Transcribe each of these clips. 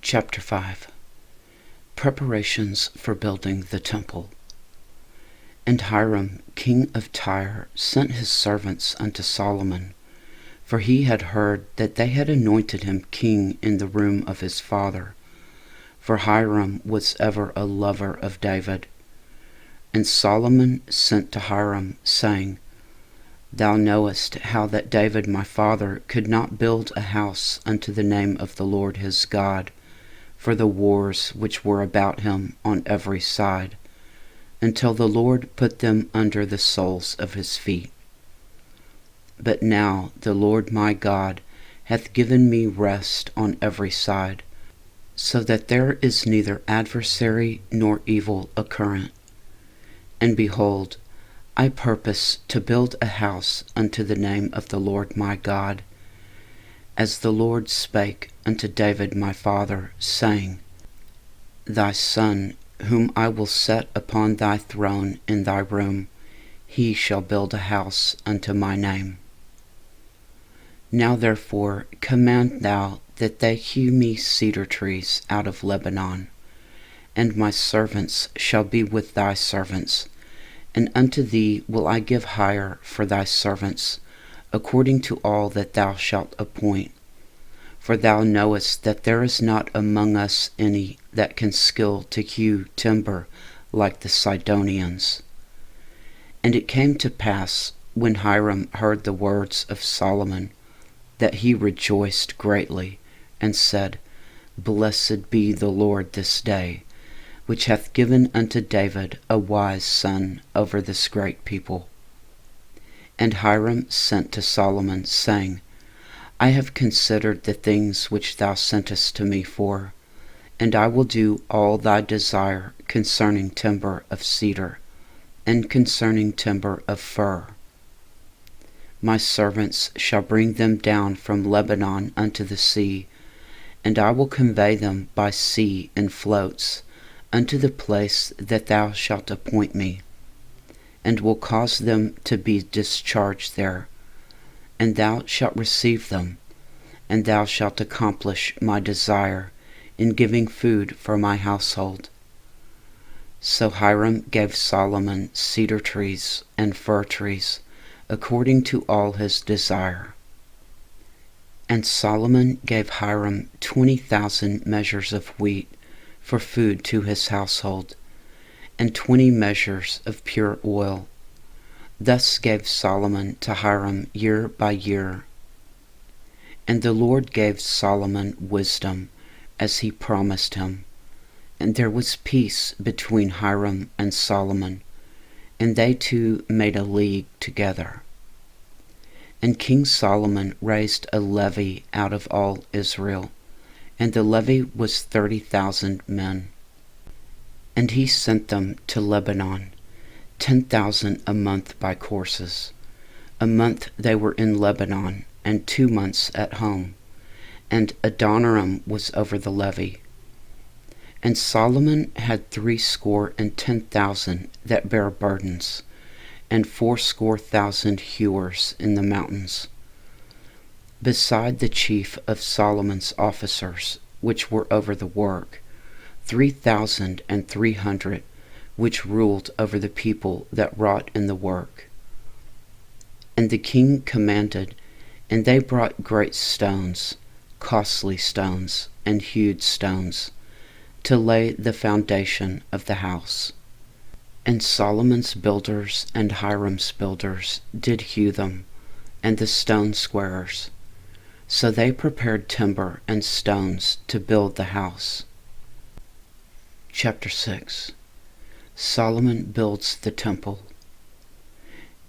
Chapter 5. Preparations for building the temple. And Hiram king of Tyre sent his servants unto Solomon, for he had heard that they had anointed him king in the room of his father. For Hiram was ever a lover of David. And Solomon sent to Hiram, saying, Thou knowest how that David my father could not build a house unto the name of the Lord his God, for the wars which were about him on every side, until the Lord put them under the soles of his feet. But now the Lord my God hath given me rest on every side, so that there is neither adversary nor evil occurrent. And behold, I purpose to build a house unto the name of the Lord my God, as the Lord spake unto David my father, saying, Thy son, whom I will set upon thy throne in thy room, he shall build a house unto my name. Now therefore command thou that they hew me cedar trees out of Lebanon, and my servants shall be with thy servants, and unto thee will I give hire for thy servants, according to all that thou shalt appoint. For thou knowest that there is not among us any that can skill to hew timber like the Sidonians. And it came to pass, when Hiram heard the words of Solomon, that he rejoiced greatly, and said, Blessed be the Lord this day, which hath given unto David a wise son over this great people. And Hiram sent to Solomon, saying, I have considered the things which thou sentest to me for, and I will do all thy desire concerning timber of cedar, and concerning timber of fir. My servants shall bring them down from Lebanon unto the sea, and I will convey them by sea in floats, unto the place that thou shalt appoint me, and will cause them to be discharged there, and thou shalt receive them, and thou shalt accomplish my desire in giving food for my household. So Hiram gave Solomon cedar trees and fir trees, according to all his desire. And Solomon gave Hiram 20,000 measures of wheat for food to his household, and 20 measures of pure oil. Thus gave Solomon to Hiram year by year. And the Lord gave Solomon wisdom, as he promised him. And there was peace between Hiram and Solomon, and they two made a league together. And King Solomon raised a levy out of all Israel, and the levy was 30,000 men. And he sent them to Lebanon, 10,000 a month by courses. A month they were in Lebanon, and 2 months at home. And Adoniram was over the levy. And Solomon had 70,000 that bare burdens, and 80,000 hewers in the mountains, beside the chief of Solomon's officers, which were over the work, 3,300, which ruled over the people that wrought in the work. And the king commanded, and they brought great stones, costly stones, and hewed stones, to lay the foundation of the house. And Solomon's builders and Hiram's builders did hew them, and the stone squarers. So they prepared timber and stones to build the house. Chapter 6. Solomon builds the temple.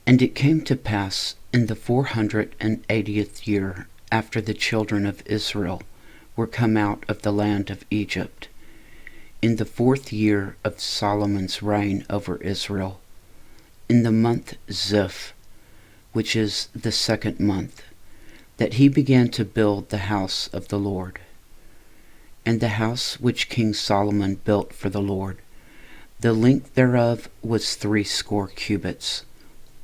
And it came to pass in the 480th year after the children of Israel were come out of the land of Egypt, in the 4th year of Solomon's reign over Israel, in the month Ziph, which is the 2nd month, that he began to build the house of the Lord. And the house which King Solomon built for the Lord, the length thereof was 80 cubits,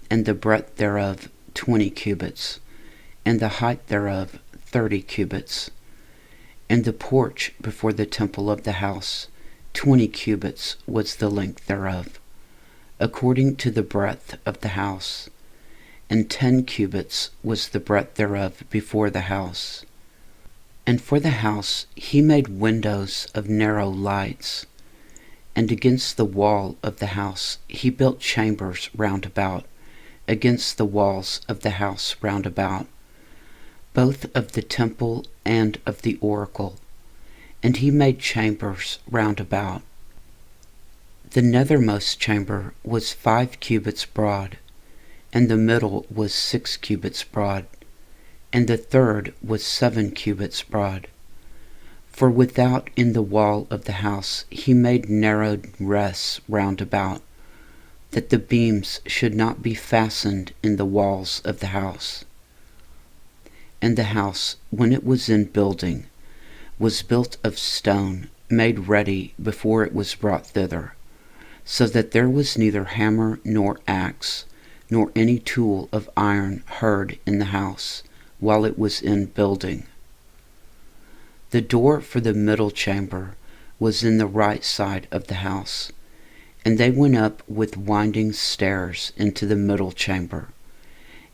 and the breadth thereof 20 cubits, and the height thereof 30 cubits. And the porch before the temple of the house, 20 cubits was the length thereof, according to the breadth of the house, and 10 cubits was the breadth thereof before the house. And for the house he made windows of narrow lights, and against the wall of the house he built chambers round about, against the walls of the house round about, both of the temple and of the oracle, and he made chambers round about. The nethermost chamber was 5 cubits broad, and the middle was 6 cubits broad, and the third was 7 cubits broad. For without in the wall of the house he made narrowed rests round about, that the beams should not be fastened in the walls of the house. And the house, when it was in building, was built of stone, made ready before it was brought thither, so that there was neither hammer nor axe, nor any tool of iron heard in the house, while it was in building. The door for the middle chamber was in the right side of the house, and they went up with winding stairs into the middle chamber,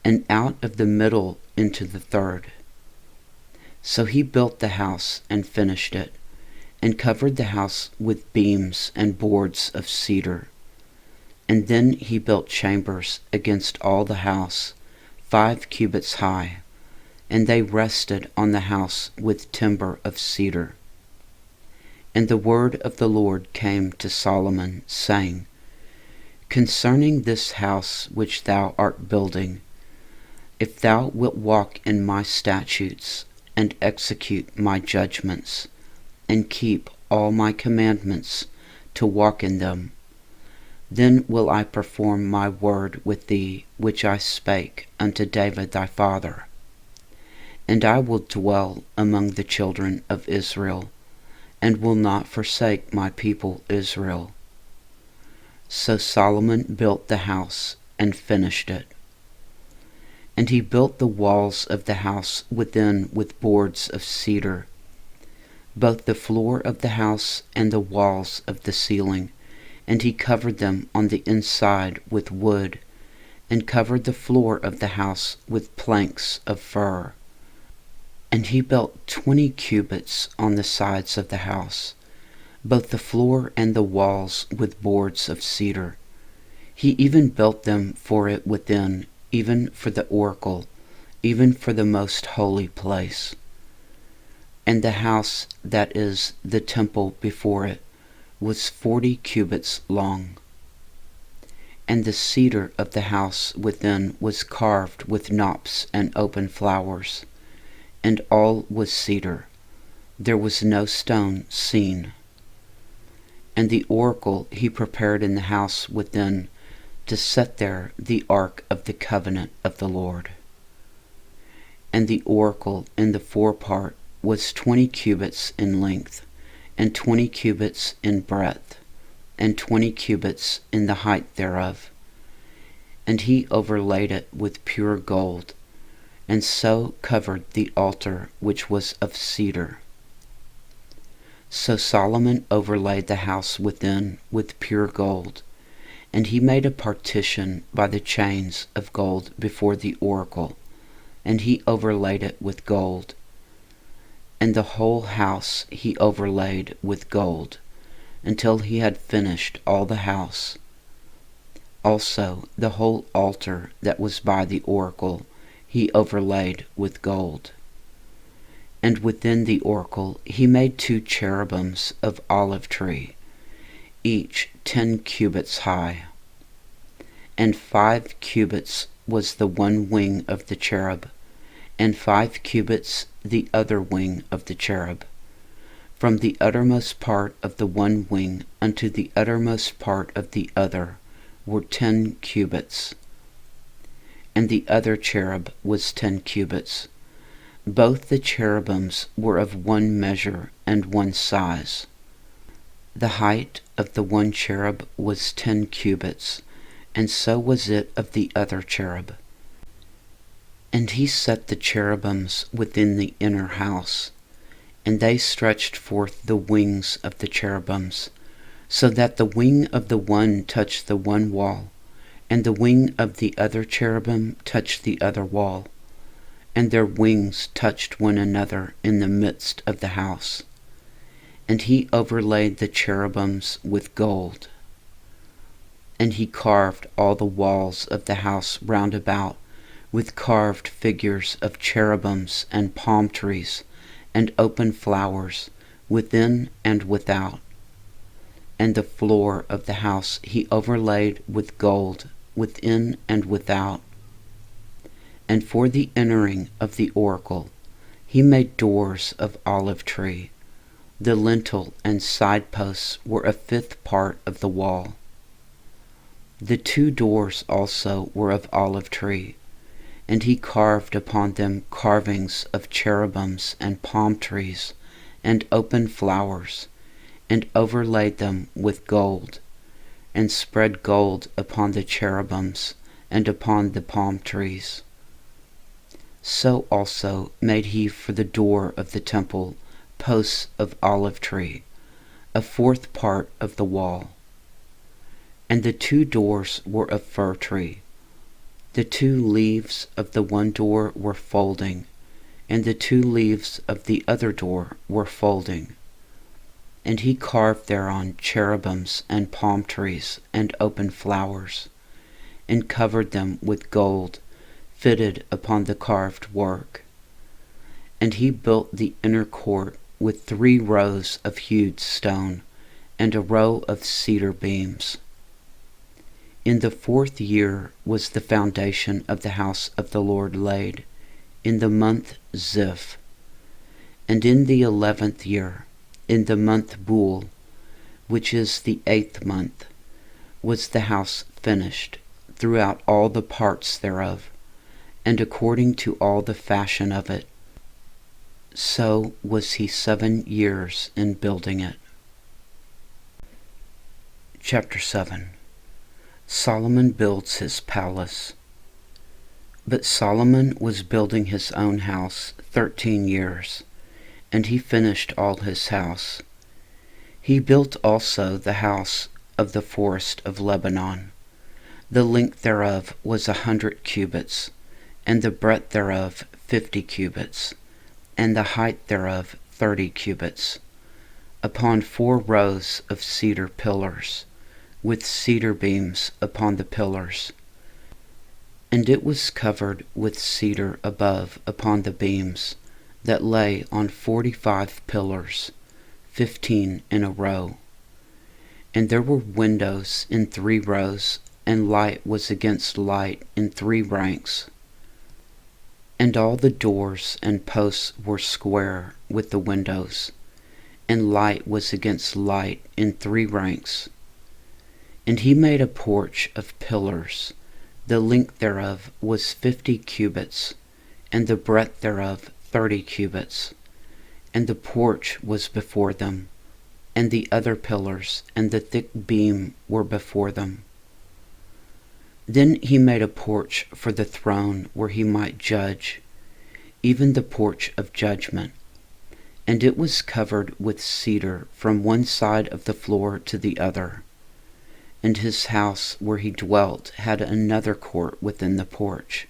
and out of the middle into the third. So he built the house and finished it, and covered the house with beams and boards of cedar. And then he built chambers against all the house, 5 cubits high, and they rested on the house with timber of cedar. And the word of the Lord came to Solomon, saying, Concerning this house which thou art building, if thou wilt walk in my statutes, and execute my judgments, and keep all my commandments to walk in them, then will I perform my word with thee which I spake unto David thy father. And I will dwell among the children of Israel, and will not forsake my people Israel. So Solomon built the house and finished it. And he built the walls of the house within with boards of cedar, both the floor of the house and the walls of the ceiling, and he covered them on the inside with wood, and covered the floor of the house with planks of fir. And he built 20 cubits on the sides of the house, both the floor and the walls with boards of cedar. He even built them for it within, even for the oracle, even for the most holy place. And the house that is the temple before it was 40 cubits long. And the cedar of the house within was carved with knops and open flowers, and all was cedar. There was no stone seen. And the oracle he prepared in the house within, to set there the ark of the covenant of the Lord. And the oracle in the forepart was 20 cubits in length, and 20 cubits in breadth, and 20 cubits in the height thereof. And he overlaid it with pure gold, and so covered the altar which was of cedar. So Solomon overlaid the house within with pure gold, and he made a partition by the chains of gold before the oracle, and he overlaid it with gold. And the whole house he overlaid with gold, until he had finished all the house. Also the whole altar that was by the oracle he overlaid with gold. And within the oracle he made 2 cherubims of olive tree, each 10 cubits high. And 5 cubits was the one wing of the cherub, and 5 cubits the other wing of the cherub. From the uttermost part of the one wing unto the uttermost part of the other were 10 cubits. And the other cherub was 10 cubits. Both the cherubims were of one measure and one size. The height of the one cherub was 10 cubits, and so was it of the other cherub. And he set the cherubims within the inner house, And they stretched forth the wings of the cherubims, so that the wing of the one touched the one wall, and the wing of the other cherubim touched the other wall, and their wings touched one another in the midst of the house. And he overlaid the cherubims with gold. And he carved all the walls of the house round about with carved figures of cherubims and palm trees and open flowers within and without. And the floor of the house he overlaid with gold within and without. And for the entering of the oracle he made doors of olive tree. The lintel and side posts were a fifth part of the wall. The two doors also were of olive tree, and he carved upon them carvings of cherubims and palm trees and open flowers, and overlaid them with gold, and spread gold upon the cherubims and upon the palm trees. So also made he for the door of the temple posts of olive tree, a fourth part of the wall. And the two doors were of fir tree. The two leaves of the one door were folding, and the two leaves of the other door were folding. And he carved thereon cherubims and palm trees and open flowers, and covered them with gold fitted upon the carved work. And he built the inner court with 3 rows of hewed stone, and a row of cedar beams. In the 4th year was the foundation of the house of the Lord laid, in the month Ziph. And in the 11th year, in the month Bul, which is the 8th month, was the house finished, throughout all the parts thereof, and according to all the fashion of it. So was he 7 years in building it. Chapter 7. Solomon builds his palace. But Solomon was building his own house 13 years, and he finished all his house. He built also the house of the forest of Lebanon. The length thereof was 100 cubits, and the breadth thereof 50 cubits, and the height thereof 30 cubits, upon 4 rows of cedar pillars, with cedar beams upon the pillars. And it was covered with cedar above upon the beams, that lay on 45 pillars, 15 in a row. And there were windows in 3 rows, and light was against light in 3 ranks. And all the doors and posts were square with the windows, and light was against light in 3 ranks. And he made a porch of pillars. The length thereof was 50 cubits, and the breadth thereof 30 cubits. And the porch was before them, and the other pillars and the thick beam were before them. Then he made a porch for the throne where he might judge, even the porch of judgment. And it was covered with cedar from one side of the floor to the other. And his house where he dwelt had another court within the porch,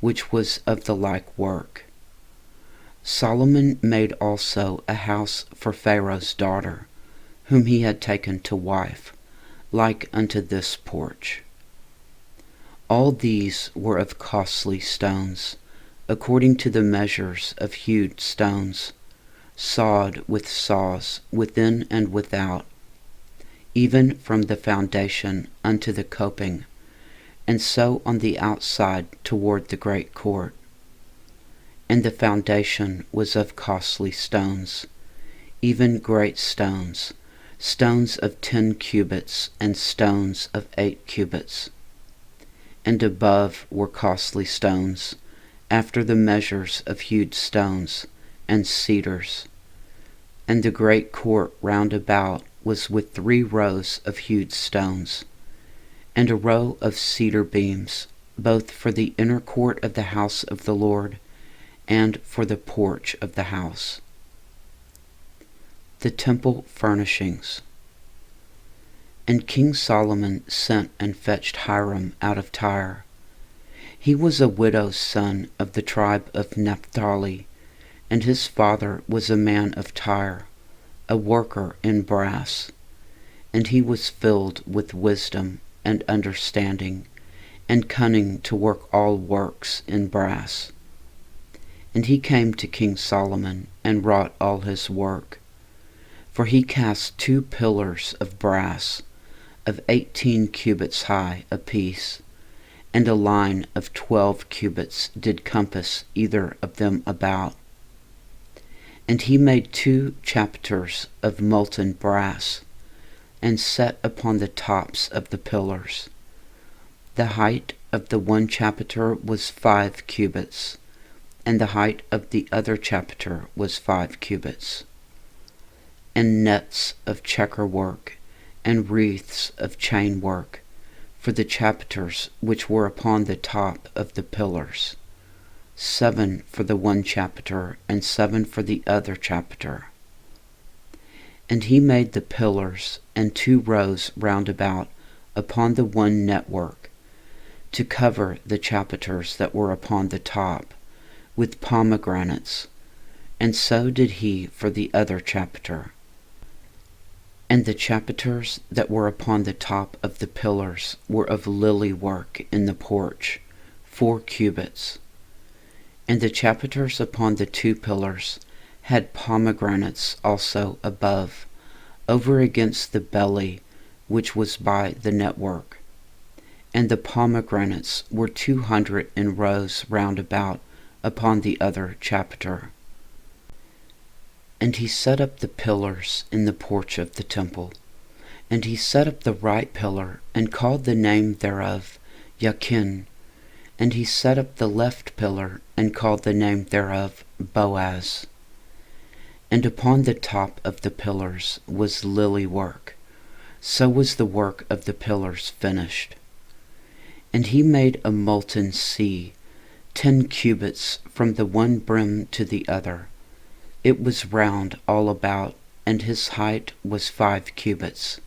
which was of the like work. Solomon made also a house for Pharaoh's daughter, whom he had taken to wife, like unto this porch. All these were of costly stones, according to the measures of hewed stones, sawed with saws within and without, even from the foundation unto the coping, and so on the outside toward the great court. And the foundation was of costly stones, even great stones, stones of 10 cubits, and stones of 8 cubits. And above were costly stones, after the measures of hewed stones, and cedars. And the great court round about was with 3 rows of hewed stones, and a row of cedar beams, both for the inner court of the house of the Lord, and for the porch of the house. The temple furnishings. And King Solomon sent and fetched Hiram out of Tyre. He was a widow's son of the tribe of Naphtali, and his father was a man of Tyre, a worker in brass. And he was filled with wisdom and understanding, and cunning to work all works in brass. And he came to King Solomon, and wrought all his work. For he cast 2 pillars of brass, of 18 cubits high apiece, and a line of 12 cubits did compass either of them about. And he made 2 chapiters of molten brass, and set upon the tops of the pillars. The height of the one chapiter was 5 cubits, and the height of the other chapiter was 5 cubits. And nets of checker work, and wreaths of chain work, for the chapiters which were upon the top of the pillars, 7 for the one chapiter, and 7 for the other chapiter. And he made the pillars and 2 rows round about upon the one network, to cover the chapiters that were upon the top, with pomegranates, and so did he for the other chapiter. And the chapiters that were upon the top of the pillars were of lily work in the porch, 4 cubits. And the chapiters upon the 2 pillars had pomegranates also above, over against the belly which was by the network. And the pomegranates were 200 in rows round about upon the other chapiter. And he set up the pillars in the porch of the temple. And he set up the right pillar, and called the name thereof Jachin. And he set up the left pillar, and called the name thereof Boaz. And upon the top of the pillars was lily work. So was the work of the pillars finished. And he made a molten sea, 10 cubits from the one brim to the other. It was round all about, and his height was 5 cubits,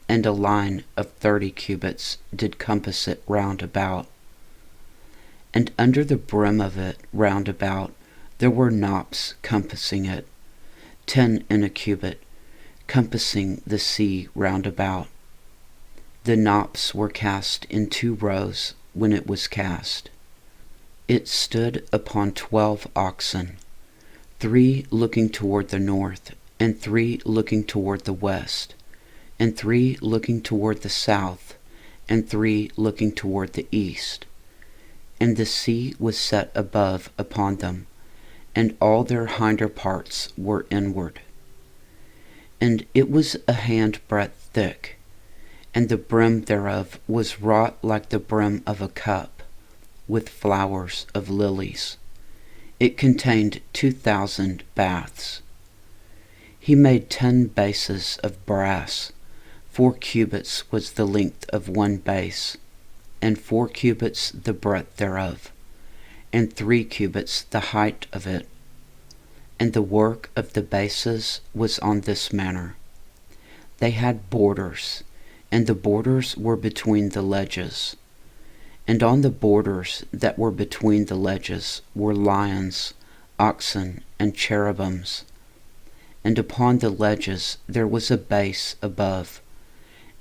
and a line of 30 cubits did compass it round about. And under the brim of it round about there were knops compassing it, 10 in a cubit, compassing the sea round about. The knops were cast in 2 rows when it was cast. It stood upon 12 oxen, 3 looking toward the north, and 3 looking toward the west, and 3 looking toward the south, and 3 looking toward the east. And the sea was set above upon them, and all their hinder parts were inward. And it was a handbreadth thick, and the brim thereof was wrought like the brim of a cup, with flowers of lilies. It contained 2,000 baths. He made 10 bases of brass. 4 cubits was the length of one base, and 4 cubits the breadth thereof, and 3 cubits the height of it. And the work of the bases was on this manner. They had borders, and the borders were between the ledges. And on the borders that were between the ledges were lions, oxen, and cherubims. And upon the ledges there was a base above,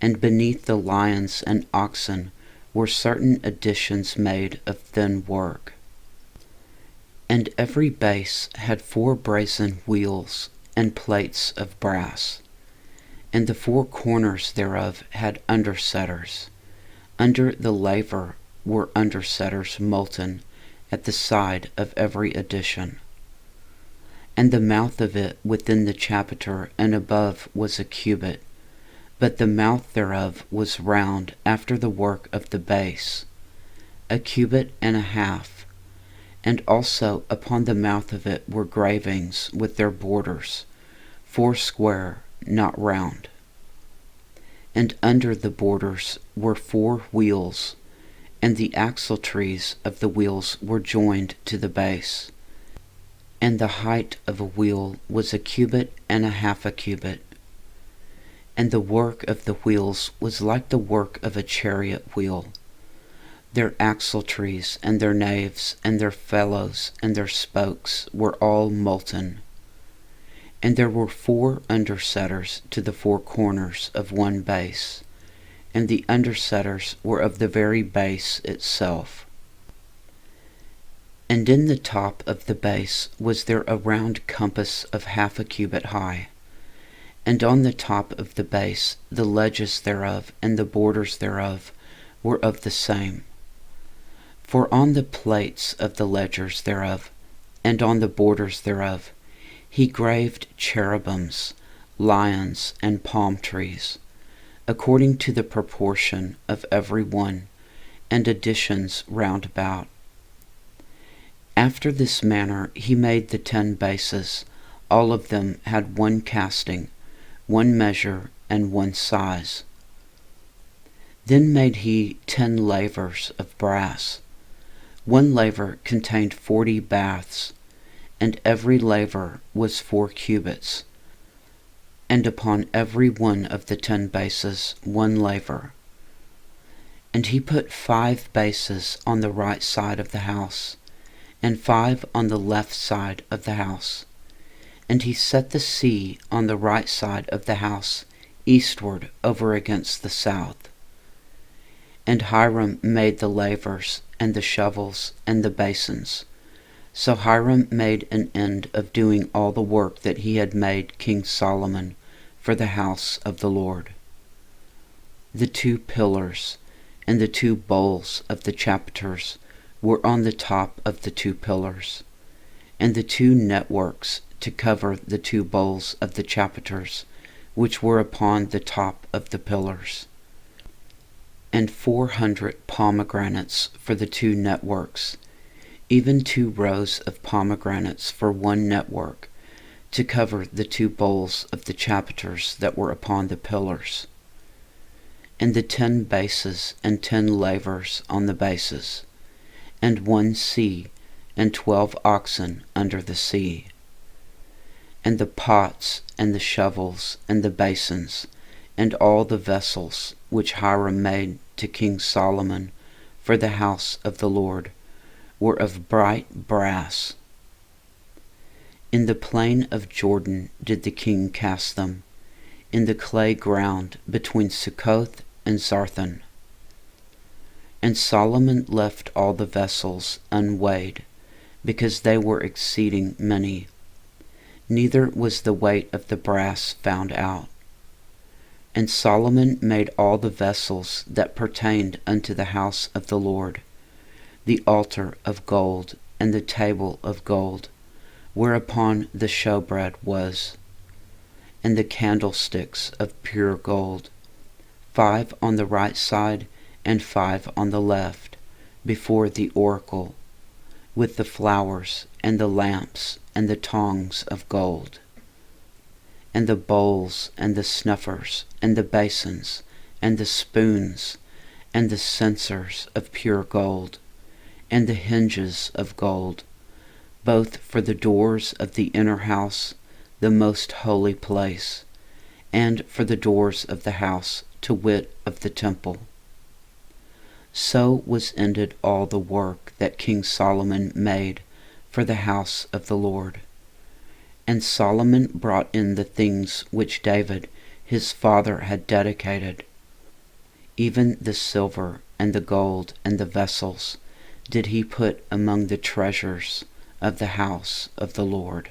and beneath the lions and oxen were certain additions made of thin work. And every base had 4 brazen wheels and plates of brass, and the 4 corners thereof had undersetters. Under the laver were undersetters molten at the side of every addition. And the mouth of it within the chapiter and above was a cubit, but the mouth thereof was round after the work of the base, 1.5 cubits, and also upon the mouth of it were gravings with their borders, 4 square, not round. And under the borders were 4 wheels, and the axletrees of the wheels were joined to the base. And the height of a wheel was a cubit and a half a cubit. And the work of the wheels was like the work of a chariot wheel. Their axletrees and their naves and their felloes and their spokes were all molten. And there were 4 undersetters to the 4 corners of one base, and the undersetters were of the very base itself. And in the top of the base was there a round compass of half a cubit high, and on the top of the base the ledges thereof and the borders thereof were of the same. For on the plates of the ledges thereof, and on the borders thereof, he graved cherubims, lions, and palm trees, according to the proportion of every one, and additions round about. After this manner he made the 10 bases. All of them had 1 casting, 1 measure, and 1 size. Then made he 10 lavers of brass. 1 laver contained 40 baths, and every laver was 4 cubits, and upon every one of the 10 bases 1 laver. And he put 5 bases on the right side of the house, and 5 on the left side of the house. And he set the sea on the right side of the house, eastward over against the south. And Hiram made the lavers, and the shovels, and the basins. So Hiram made an end of doing all the work that he had made King Solomon for the house of the Lord. The 2 pillars and the 2 bowls of the chapiters were on the top of the 2 pillars, and the 2 networks to cover the 2 bowls of the chapiters, which were upon the top of the pillars, and 400 pomegranates for the 2 networks, even 2 rows of pomegranates for 1 network, to cover the 2 bowls of the chapiters that were upon the pillars, and the 10 bases and 10 lavers on the bases, and 1 sea, and 12 oxen under the sea, and the pots, and the shovels, and the basins, and all the vessels which Hiram made to King Solomon for the house of the Lord, were of bright brass. In the plain of Jordan did the king cast them, in the clay ground between Succoth and Zarthan. And Solomon left all the vessels unweighed, because they were exceeding many, neither was the weight of the brass found out. And Solomon made all the vessels that pertained unto the house of the Lord, the altar of gold, and the table of gold, whereupon the showbread was, and the candlesticks of pure gold, 5 on the right side, and 5 on the left, before the oracle, with the flowers, and the lamps, and the tongs of gold, and the bowls, and the snuffers, and the basins, and the spoons, and the censers of pure gold, and the hinges of gold, both for the doors of the inner house, the most holy place, and for the doors of the house, to wit, of the temple. So was ended all the work that King Solomon made for the house of the Lord. And Solomon brought in the things which David his father had dedicated, even the silver and the gold and the vessels did he put among the treasures of the house of the Lord.